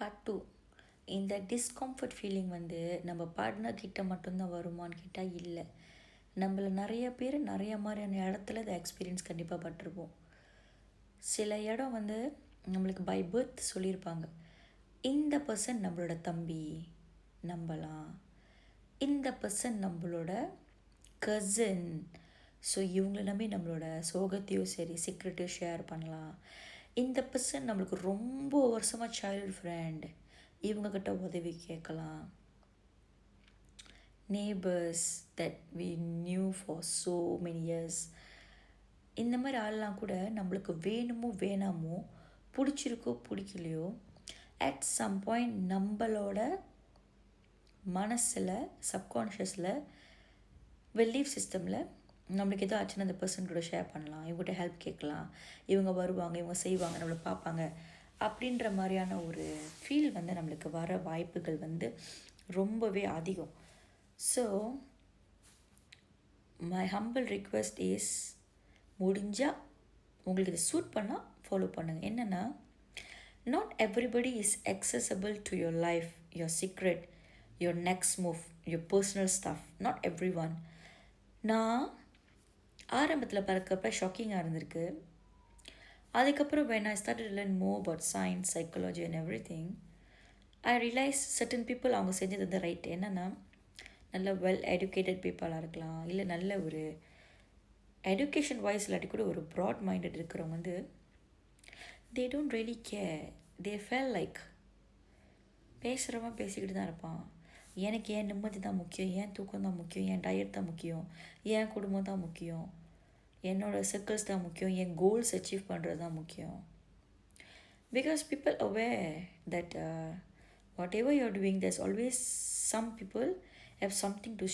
Part two. இந்த discomfort feeling வந்து நம்ம பார்ட்னர் கிட்ட மட்டும்தான் வருமான்னு கேட்டால் இல்லை. நம்மள நிறைய பேர் நிறைய மாதிரியான இடத்துல இந்த எக்ஸ்பீரியன்ஸ் கண்டிப்பாக பட்டிருப்போம். சில இடம் வந்து நம்மளுக்கு பை பர்த் சொல்லியிருப்பாங்க, இந்த பர்சன் நம்மளோட தம்பி நம்பலாம், இந்த பர்சன் நம்மளோட கசின், ஸோ இவங்கள நம்பி நம்மளோட சோகத்தையும் சரி சீக்ரெட்டையும் ஷேர் பண்ணலாம். இந்த பர்சன் நம்மளுக்கு ரொம்ப வருஷமாக சைல்டு ஃப்ரெண்ட், இவங்கக்கிட்ட உதவி கேட்கலாம். Neighbours that we knew for so many years, இந்த மாதிரி ஆள்லாம் கூட நம்மளுக்கு வேணுமோ வேணாமோ, பிடிச்சிருக்கோ பிடிக்கலையோ, அட் சம் பாயிண்ட் நம்மளோட மனசில் சப்கான்ஷியஸில் பிலீஃப் சிஸ்டமில் நம்மளுக்கு எதோ ஆச்சுன்னா அந்த பர்சன் கூட ஷேர் பண்ணலாம், இவங்ககிட்ட ஹெல்ப் கேட்கலாம், இவங்க வருவாங்க, இவங்க செய்வாங்க, நம்மளை பார்ப்பாங்க அப்படின்ற மாதிரியான ஒரு ஃபீல் வந்து நம்மளுக்கு வர வாய்ப்புகள் வந்து ரொம்பவே அதிகம். So my humble request is, முடிஞ்சால் உங்களுக்கு இதை சூட் பண்ணால் ஃபாலோ பண்ணுங்கள். என்னென்னா, not everybody is accessible to your life, your secret, your next move, your personal stuff. Not every one. நான் ஆரம்பத்தில் பார்க்கப்ப ஷாக்கிங்காக இருந்திருக்கு. அதுக்கப்புறம் when I started to learn more about science, psychology and everything, I realized certain people அவங்க செஞ்சது வந்து right. என்னென்னா, நல்ல வெல் எஜுகேட்டட் பீப்புளாக இருக்கலாம், இல்லை நல்ல ஒரு எஜுகேஷன் வைஸ் இல்லாட்டி கூட ஒரு ப்ராட் மைண்டட் இருக்கிறவங்க வந்து they don't really care. They felt like பேசுகிறவன் பேசிக்கிட்டு தான் இருப்பான், எனக்கு என் நிம்மதி தான் முக்கியம், என் தூக்கம் தான் முக்கியம், என் டயட் தான் முக்கியம், என் குடும்பம் தான் முக்கியம், என்னோடய சர்க்கிள்ஸ் தான் முக்கியம், என் கோல்ஸ் அச்சீவ் பண்ணுறது தான் முக்கியம். Because people aware that what ever you are doing, there's always some people have something to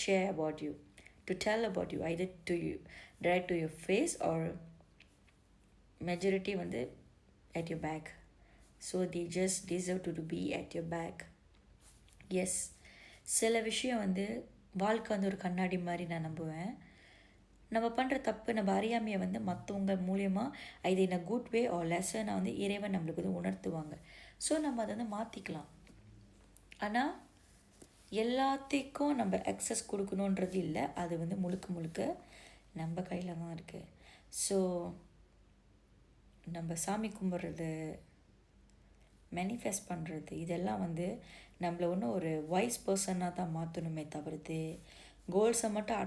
share about you, to tell about you, either to you direct to your face or majority வந்து at your back. So they just deserve to be at your back. Yes, சில விஷயம் வந்து வாழ்க்கை வந்து ஒரு கண்ணாடி மாதிரி நான் நம்புவேன். நம்ம பண்ணுற தப்பு, நம்ம அறியாமையை வந்து மற்றவங்க மூலியமாக இது இன் அ குட் வே ஆர் லெசனாக வந்து இறைவன் நம்மளுக்கு வந்து உணர்த்துவாங்க. ஸோ நம்ம அதை வந்து மாற்றிக்கலாம். ஆனால் எல்லாத்துக்கும் நம்ம அக்சஸ் கொடுக்கணுன்றது இல்லை, அது வந்து முழுக்க முழுக்க நம்ம கையில் தான் இருக்குது. ஸோ நம்ம சாமி கும்பிட்றது, மேனிஃபெஸ்ட் பண்ணுறது, இதெல்லாம் வந்து நம்மளை ஒன்றும் ஒரு வைஸ் பர்சனாக தான் மாற்றணுமே தவிர்த்து கோல்ஸை மட்டும்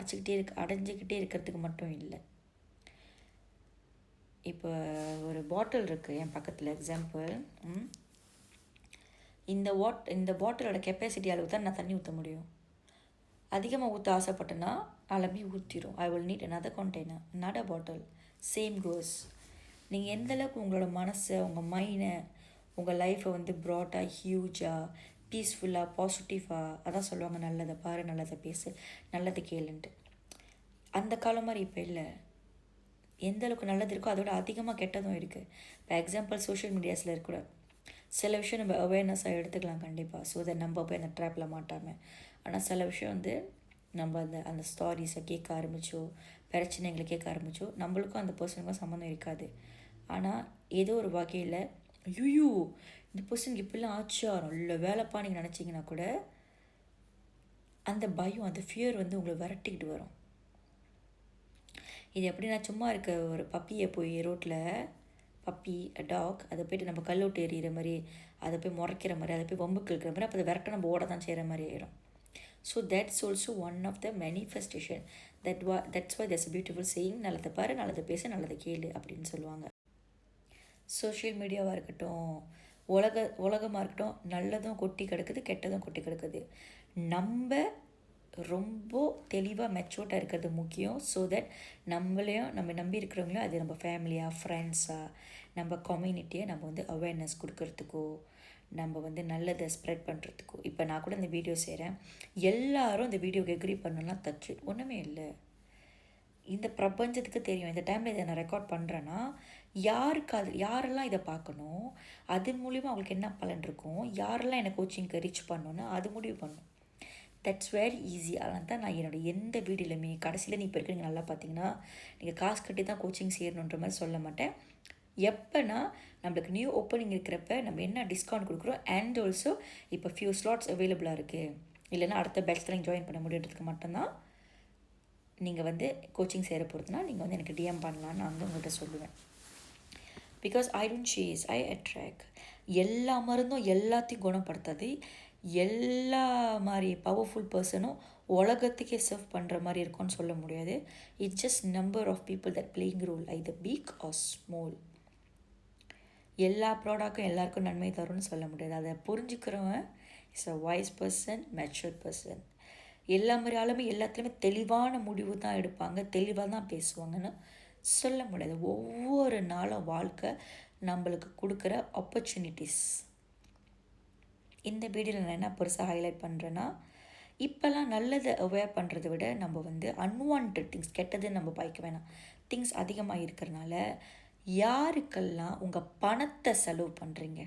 அடைஞ்சிக்கிட்டே இருக்கிறதுக்கு மட்டும் இல்லை. இப்போ ஒரு பாட்டில் இருக்குது என் பக்கத்தில், எக்ஸாம்பிள், இந்த பாட்டிலோட கெப்பாசிட்டி அளவு தான் நான் தண்ணி ஊற்ற முடியும். அதிகமாக ஊற்ற ஆசைப்பட்டேன்னா அளவி ஊற்றிடும். I will need another container, another bottle. Same goes. நீங்கள் எந்தளவுக்கு உங்களோட மனசை, உங்கள் மைண்டை, உங்கள் லைஃப்பை வந்து ப்ராடாக, ஹியூஜாக, பீஸ்ஃபுல்லாக, பாசிட்டிவாக, அதான் சொல்லுவாங்க, நல்லதை பாரு, நல்லதை பேசு, நல்லதை கேளுன்ட்டு. அந்த காலம் மாதிரி இப்போ இல்லை. எந்த அளவுக்கு நல்லது இருக்கோ அதோட அதிகமாக கெட்டதும் இருக்குது. இப்போ எக்ஸாம்பிள் சோஷியல் மீடியாஸில் இருக்கிற சில விஷயம் நம்ம அவேர்னஸாக எடுத்துக்கலாம் கண்டிப்பாக, ஸோ அதை நம்ம போய் அந்த ட்ராப்பில் மாட்டாமல். ஆனால் சில விஷயம் வந்து நம்ம அந்த ஸ்டாரிஸை கேட்க ஆரம்பித்தோ, பிரச்சனைகளை கேட்க ஆரம்பித்தோ, நம்மளுக்கும் அந்த பர்சனுக்கும் சம்மந்தம் இருக்காது. ஆனால் ஏதோ ஒரு வகையில் ஐயோ இந்த பர்சனுக்கு இப்படிலாம் ஆச்சா, நல்ல வேலைப்பா நீங்கள் நினச்சிங்கன்னா கூட அந்த பயம், அந்த ஃபியர் வந்து உங்களை விரட்டிக்கிட்டு வரும். இது எப்படின்னா, சும்மா இருக்க ஒரு பப்பியை போய் ரோட்டில், பப்பி டாக், அதை போய்ட்டு நம்ம கல்லோட்டு எறிகிற மாதிரி, அதை போய் முறைக்கிற மாதிரி, அதை போய் வம்புக்கு இருக்கிற மாதிரி, அப்போ அதை விரட்ட நம்ம ஓட தான் செய்கிற மாதிரி ஆயிடும். So that's also one of the manifestation. That's why there's a beautiful saying, நல்லதை பாரு, நல்லதை பேசு, நல்லதை கேளு அப்படின்னு சொல்லுவாங்க. சோஷியல் மீடியாவாக இருக்கட்டும், உலகமாக இருக்கட்டும், நல்லதும் கொட்டி கிடக்குது, கெட்டதும் கொட்டி கிடக்குது. நம்ம ரொம்ப தெளிவாக மெச்சூர்டாக இருக்கிறது முக்கியம். ஸோ தட் நம்மளையும் நம்ம நம்பி இருக்கிறவங்களையும், அது நம்ம ஃபேமிலியாக, ஃப்ரெண்ட்ஸாக, நம்ம கம்யூனிட்டியை நம்ம வந்து அவேர்னஸ் கொடுக்கறதுக்கோ, நம்ம வந்து நல்லதை ஸ்ப்ரெட் பண்ணுறதுக்கோ. இப்போ நான் கூட இந்த வீடியோ செய்கிறேன், எல்லாரும் இந்த வீடியோக்கு எக்ரி பண்ணலாம் தச்சு ஒன்றுமே இல்லை. இந்த பிரபஞ்சத்துக்கு தெரியும் இந்த டைமில் இதை நான் ரெக்கார்ட் பண்ணுறேன்னா யாரெல்லாம் இதை பார்க்கணும், அது மூலிமா அவங்களுக்கு என்ன பலன் இருக்கும், யாரெல்லாம் எனக்கு கோச்சிங்க்கு ரீச் பண்ணணுன்னு அது முடிவு பண்ணணும். That's very easy. அதனால தான் நான் என்னோடய எந்த வீடியோலையுமே கடைசியில், நீ இப்போ இருக்கிறீங்க நல்லா பார்த்தீங்கன்னா, நீங்கள் காசு கட்டி தான் கோச்சிங் சேரணுன்ற மாதிரி சொல்ல மாட்டேன். எப்போனா நம்மளுக்கு நியூ ஓப்பனிங் இருக்கிறப்ப நம்ம என்ன டிஸ்கவுண்ட் கொடுக்குறோம், அண்ட் ஆல்சோ இப்போ ஃபியூ ஸ்லாட்ஸ் அவைலபிளாக இருக்குது, இல்லைன்னா அடுத்த பேட்ச்சில் நீங்கள் ஜாயின் பண்ண முடியுன்றதுக்கு மட்டும்தான் நீங்கள் வந்து கோச்சிங் சேர போகிறதுனா நீங்கள் வந்து எனக்கு டிஎம் பண்ணலான்னு நான் வந்து உங்கள்கிட்ட சொல்லுவேன். Because I don't chase, I attract. எல்லா மருந்தும் எல்லாத்தையும் குணப்படுத்தாது. எல்லா மாதிரி பவர்ஃபுல் பர்சனும் உலகத்துக்கே சர்வ் பண்ணுற மாதிரி இருக்கும்னு சொல்ல முடியாது. It's just number of people that playing role either big or small. எல்லா ப்ராடக்டும் எல்லாருக்கும் நன்மை தரும்னு சொல்ல முடியாது. அதை புரிஞ்சுக்கிறவன் is a wise person, matured person. எல்லா மாதிரி ஆளுமே எல்லாத்துலேயுமே தெளிவான முடிவு தான் எடுப்பாங்க, தெளிவாக தான் பேசுவாங்கன்னு சொல்ல முடியாது. ஒவ்வொரு நாளும் வாழ்க்கை நம்மளுக்கு கொடுக்குற ஆப்பர்ச்சுனிட்டிஸ். இந்த வீடியோவில் நான் என்ன பெருசாக ஹைலைட் பண்ணுறேன்னா, இப்போல்லாம் நல்லதை அவேர் பண்ணுறதை விட நம்ம வந்து அன்வான்ட் திங்ஸ், கெட்டதுன்னு நம்ம பாய்க்க வேணாம். திங்ஸ் அதிகமாக இருக்கிறனால யாருக்கெல்லாம் உங்கள் பணத்தை செலவு பண்ணுறீங்க,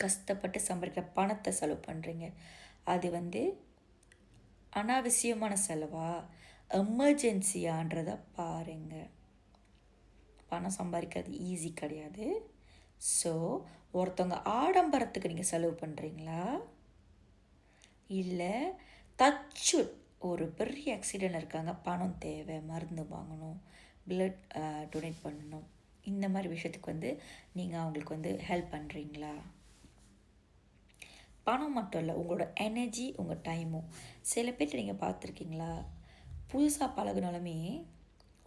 கஷ்டப்பட்டு சம்பாதிக்கிற பணத்தை செலவு பண்ணுறீங்க, அது வந்து அனாவசியமான செலவா எமர்ஜென்சியான்றதை பாருங்கள். பணம் சம்பாதிக்கிறது ஈஸி கிடையாது. ஸோ ஒருத்தவங்க ஆடம்பரத்துக்கு நீங்கள் செலவு பண்ணுறீங்களா, இல்லை தச்சு ஒரு பெரிய ஆக்சிடெண்ட் இருக்காங்க, பணம் தேவை, மருந்து வாங்கணும், பிளட் டொனேட் பண்ணணும், இந்த மாதிரி விஷயத்துக்கு வந்து நீங்கள் அவங்களுக்கு வந்து ஹெல்ப் பண்ணுறீங்களா? பணம் மட்டும் இல்லை, உங்களோட எனர்ஜி, உங்கள் டைமும். சில பேர் நீங்கள் பார்த்துருக்கீங்களா, புதுசாக பழகினாலுமே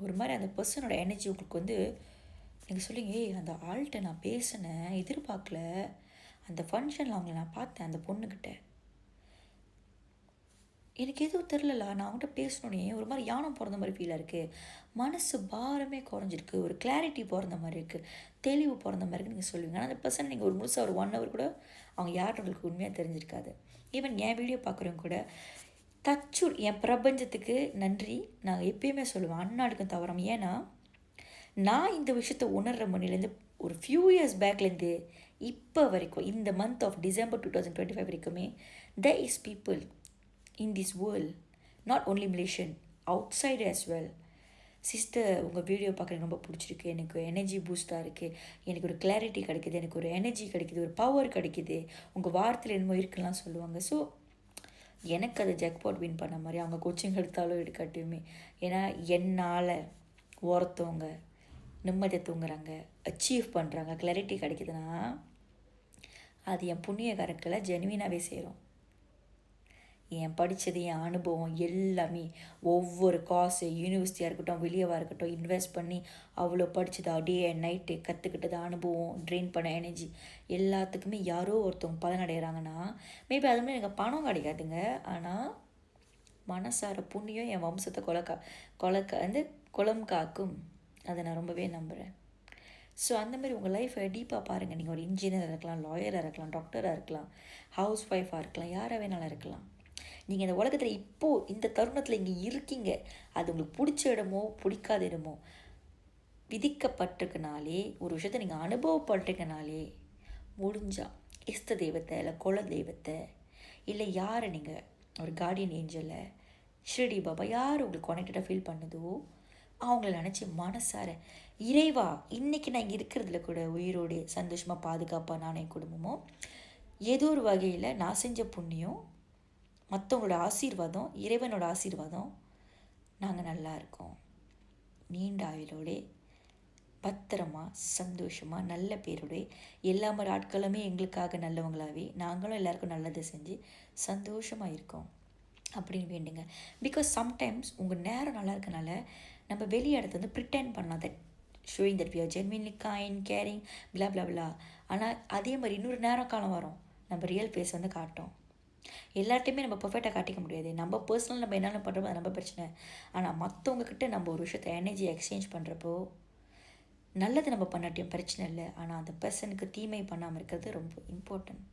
ஒரு மாதிரி அந்த பர்சனோட எனர்ஜி உங்களுக்கு வந்து நீங்கள் சொல்லுங்க, அந்த ஆள்கிட்ட நான் பேசினேன், எதிர்பார்க்கல, அந்த ஃபங்க்ஷனில் அவங்கள நான் பார்த்தேன், அந்த பொண்ணுக்கிட்ட எனக்கு எதுவும் தெரிலல, நான் அவங்கள்ட்ட பேசணுன்னே ஒரு மாதிரி யானம் பிறந்த மாதிரி ஃபீலாக இருக்குது, மனசு பாரமே குறைஞ்சிருக்கு, ஒரு கிளாரிட்டி பிறந்த மாதிரி இருக்குது, தெளிவு பிறந்த மாதிரி இருக்குது நீங்கள் சொல்லுவீங்க. ஆனால் அந்த பர்சன் நீங்கள் ஒரு முழுசாக ஒரு 1 ஹவர் கூட அவங்க யாருக்கு உண்மையாக தெரிஞ்சிருக்காது. ஈவன் என் வீடியோ பார்க்குறவங்க கூட தச்சூர் என் பிரபஞ்சத்துக்கு நன்றி நான் எப்பயுமே சொல்லுவேன், அந்நாடுக்கும் தவறாமல். ஏன்னா நான் இந்த விஷயத்தை உணர்கிற மணிலேருந்து ஒரு ஃபியூ இயர்ஸ் பேக்லேருந்து இப்போ வரைக்கும், இந்த மந்த் ஆஃப் டிசம்பர் 2025 வரைக்குமே, there is people in this world, not only Malaysian, outside as well. Sister உங்கள் வீடியோ பார்க்க எனக்கு ரொம்ப பிடிச்சிருக்கு, எனக்கு எனர்ஜி பூஸ்டாக இருக்குது, எனக்கு ஒரு கிளாரிட்டி கிடைக்குது, எனக்கு ஒரு எனர்ஜி கிடைக்குது, ஒரு பவர் கிடைக்குது, உங்கள் வார்த்தையில் என்னமோ இருக்குலாம் சொல்லுவாங்க. ஸோ எனக்கு அது ஜாக்பாட் வின் பண்ண மாதிரி அவங்க கோச்சிங் எடுத்தாலும் எடுக்காட்டியுமே. ஏன்னா என்னால் ஒருத்தவங்க நிம்மதியை தூங்குறாங்க, அச்சீவ் பண்ணுறாங்க, கிளாரிட்டி கிடைக்குதுன்னா அது என் புண்ணிய கரெக்டில் ஜெனுவினாகவே சேரும். என் படித்தது, என் அனுபவம் எல்லாமே, ஒவ்வொரு காசு, யூனிவர்சிட்டியாக இருக்கட்டும், வெளியவாக இருக்கட்டும், இன்வெஸ்ட் பண்ணி அவ்வளோ படித்தது, டே அண்ட் நைட்டு கற்றுக்கிட்டது, அனுபவம், ட்ரெயின் பண்ண எனர்ஜி, எல்லாத்துக்குமே யாரோ ஒருத்தவங்க பலனடைகிறாங்கன்னா மேபி அது மாதிரி எனக்கு பணம் கிடைக்காதுங்க, ஆனால் மனசார புண்ணியம் என் வம்சத்தை வந்து குளம் காக்கும். அதை நான் ரொம்பவே நம்புகிறேன். ஸோ அந்த மாதிரி உங்கள் லைஃப்பை டீப்பாக பாருங்கள். நீங்கள் ஒரு இன்ஜினியராக இருக்கலாம், லாயராக இருக்கலாம், டாக்டராக இருக்கலாம், ஹவுஸ் ஒய்ஃபாக இருக்கலாம், யாராக வேணாலும் இருக்கலாம். நீங்கள் இந்த உலகத்தில் இப்போது இந்த தருணத்தில் இங்கே இருக்கீங்க, அது உங்களுக்கு பிடிச்ச இடமோ பிடிக்காத இடமோ விதிக்கப்பட்டிருக்கனாலே, ஒரு விஷயத்தை நீங்கள் அனுபவப்பட்டிருக்கனாலே, முடிஞ்சால் இஷ்ட தெய்வத்தை, இல்லை குல தெய்வத்தை, இல்லை யாரை நீங்கள் ஒரு கார்டியன் ஏஞ்சலை, ஷிரடி பாபா, யார் உங்களுக்கு கனெக்டடாக ஃபீல் பண்ணுதோ அவங்கள நினச்சி மனசார, இறைவா இன்றைக்கி நான் இங்கே இருக்கிறதுல கூட உயிரோடு சந்தோஷமாக பாதுகாப்பாக நானே குடும்பமோ, ஏதோ ஒரு வகையில் நான் செஞ்ச புண்ணியம், மற்றவங்களோட ஆசீர்வாதம், இறைவனோட ஆசீர்வாதம், நாங்கள் நல்லா இருக்கோம், நீண்ட ஆயுளோட பத்திரமா சந்தோஷமாக நல்ல பேரோட எல்லா மாதிரி ஆட்களுமே எங்களுக்காக நல்லவங்களாகவே நாங்களும் எல்லாருக்கும் நல்லதை செஞ்சு சந்தோஷமாக இருக்கோம் அப்படின்னு வேண்டுங்க. பிகாஸ் சம்டைம்ஸ் உங்கள் நேரம் நல்லா இருக்கனால நம்ம வெளியே இடத்துல வந்து ப்ரிட்டெண்ட் பண்ணலாம், that showing that we are genuinely kind, caring, blah blah blah. ஆனால் அதே மாதிரி இன்னொரு நேரம் காலம் வரும், நம்ம ரியல் ஃபேஸ் வந்து காட்டும். எல்லார்ட்டையுமே நம்ம பர்ஃபெக்டாக காட்டிக்க முடியாது. நம்ம பர்சனல் நம்ம என்னென்ன பண்ணுறோமோ அது நம்ம பிரச்சனை. ஆனால் மற்றவங்கக்கிட்ட நம்ம ஒரு விஷயத்தை எனர்ஜி எக்ஸ்சேஞ்ச் பண்ணுறப்போ நல்லது நம்ம பண்ணாட்டியும் பிரச்சனை இல்லை, ஆனால் அந்த பர்சனுக்கு தீமை பண்ணாமல் இருக்கிறது ரொம்ப இம்பார்ட்டன்ட்.